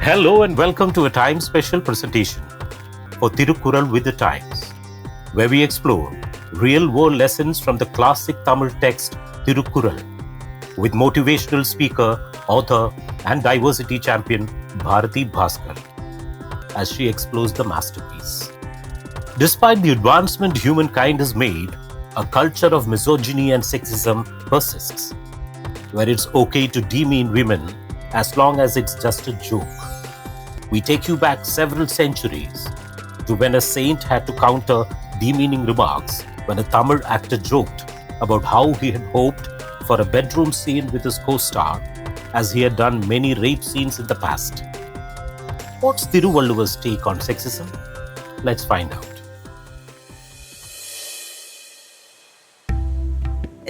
Hello and welcome to a Times special presentation for Thirukkural with the Times, where we explore real-world lessons from the classic Tamil text Thirukkural with motivational speaker, author and diversity champion Bharathi Baskar as she explores the masterpiece. Despite the advancement humankind has made, a culture of misogyny and sexism persists, where it's okay to demean women as long as it's just a joke. We take you back several centuries to when a saint had to counter demeaning remarks when a Tamil actor joked about how he had hoped for a bedroom scene with his co-star, as he had done many rape scenes in the past. What's Thiruvalluvar's take on sexism? Let's find out.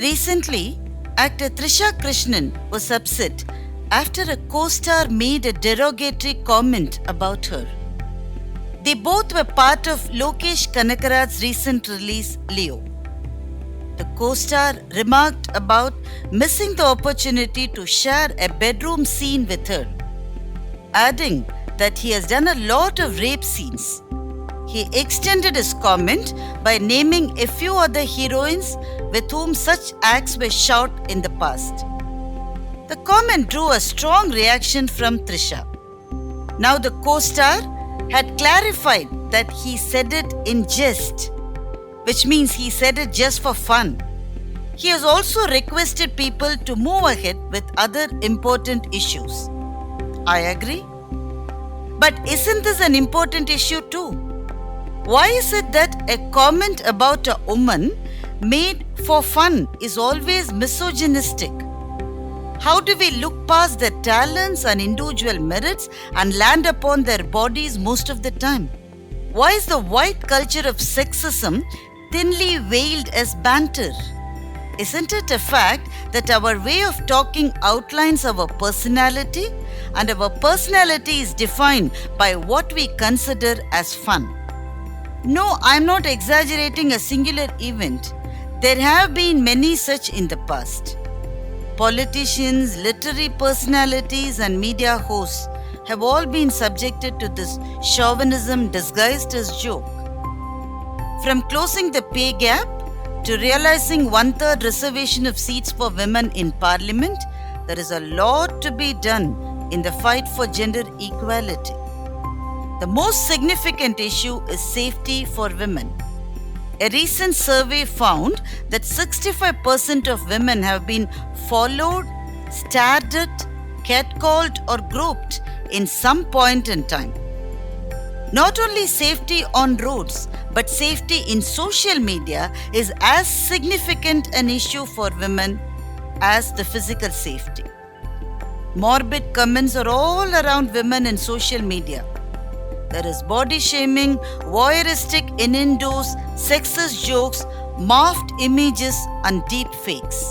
Recently, actor Trisha Krishnan was upset after a co-star made a derogatory comment about her. They both were part of Lokesh Kanakarad's recent release, Leo. The co-star remarked about missing the opportunity to share a bedroom scene with her, adding that he has done a lot of rape scenes. He extended his comment by naming a few other heroines with whom such acts were shot in the past. The comment drew a strong reaction from Trisha. Now the co-star had clarified that he said it in jest, which means he said it just for fun. He has also requested people to move ahead with other important issues. I agree. But isn't this an important issue too? Why is it that a comment about a woman made for fun is always misogynistic? How do we look past their talents and individual merits and land upon their bodies most of the time? Why is the white culture of sexism thinly veiled as banter? Isn't it a fact that our way of talking outlines our personality, and our personality is defined by what we consider as fun? No, I'm not exaggerating a singular event. There have been many such in the past. Politicians, literary personalities, and media hosts have all been subjected to this chauvinism disguised as joke. From closing the pay gap to realizing 1/3 reservation of seats for women in parliament, there is a lot to be done in the fight for gender equality. The most significant issue is safety for women. A recent survey found that 65% of women have been followed, stared at, catcalled, or groped in some point in time. Not only safety on roads, but safety in social media is as significant an issue for women as the physical safety. Morbid comments are all around women in social media. There is body shaming, voyeuristic innuendos, sexist jokes, morphed images, and deep fakes.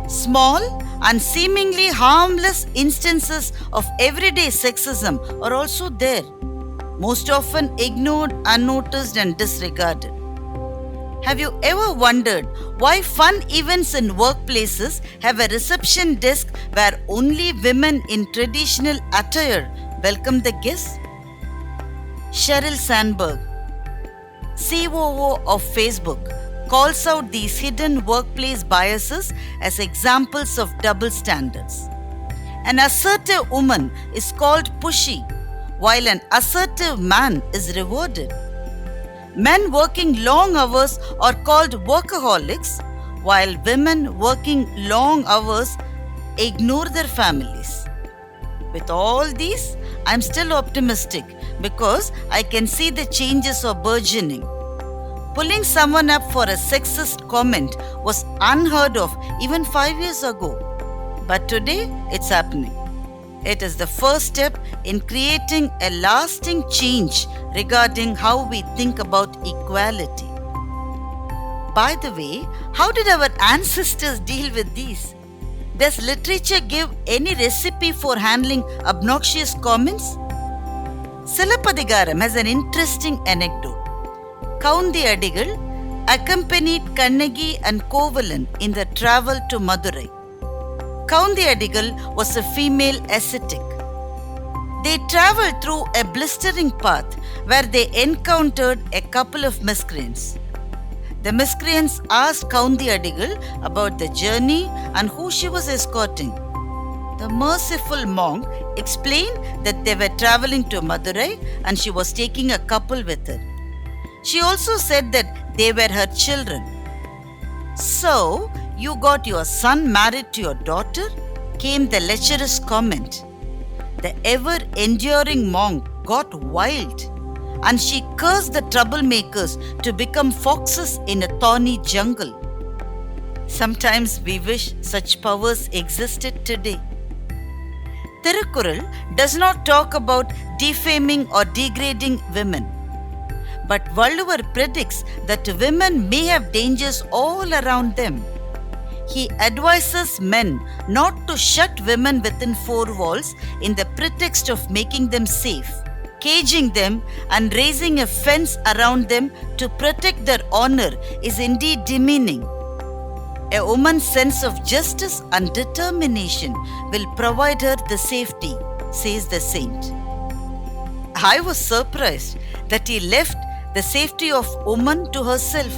Small and seemingly harmless instances of everyday sexism are also there, most often ignored, unnoticed, and disregarded. Have you ever wondered why fun events in workplaces have a reception desk where only women in traditional attire welcome the guests? Sheryl Sandberg, COO of Facebook, calls out these hidden workplace biases as examples of double standards. An assertive woman is called pushy, while an assertive man is rewarded. Men working long hours are called workaholics, while women working long hours ignore their families. With all these, I'm still optimistic because I can see the changes are burgeoning. Pulling someone up for a sexist comment was unheard of even 5 years ago. But today, it's happening. It is the first step in creating a lasting change regarding how we think about equality. By the way, how did our ancestors deal with these? Does literature give any recipe for handling obnoxious comments? Silappadigaram has an interesting anecdote. Kaundi Adigal accompanied Kannagi and Kovalan in their travel to Madurai. Kaundi Adigal was a female ascetic. They traveled through a blistering path where they encountered a couple of miscreants. The miscreants asked Kaundi Adigal about the journey and who she was escorting. The merciful monk explained that they were traveling to Madurai and she was taking a couple with her. She also said that they were her children. "So, you got your son married to your daughter?" came the lecherous comment. The ever-enduring monk got wild and she cursed the troublemakers to become foxes in a thorny jungle. Sometimes we wish such powers existed today. Thirukkural does not talk about defaming or degrading women. But Valluvar predicts that women may have dangers all around them. He advises men not to shut women within four walls in the pretext of making them safe. Caging them and raising a fence around them to protect their honor is indeed demeaning. A woman's sense of justice and determination will provide her the safety, says the saint. I was surprised that he left the safety of woman to herself.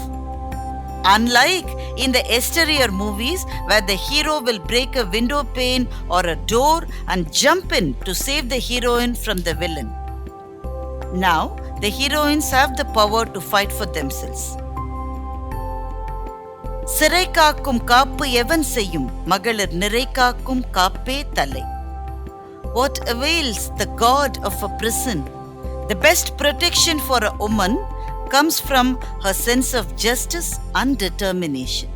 Unlike in the exterior movies where the hero will break a window pane or a door and jump in to save the heroine from the villain. Now, the heroines have the power to fight for themselves. Sirai Kaakkum kaappu evan seyum, Magalir Nirai Kaakkum Kaappe Thalai. What avails the guard of a prison? The best protection for a woman comes from her sense of justice and determination.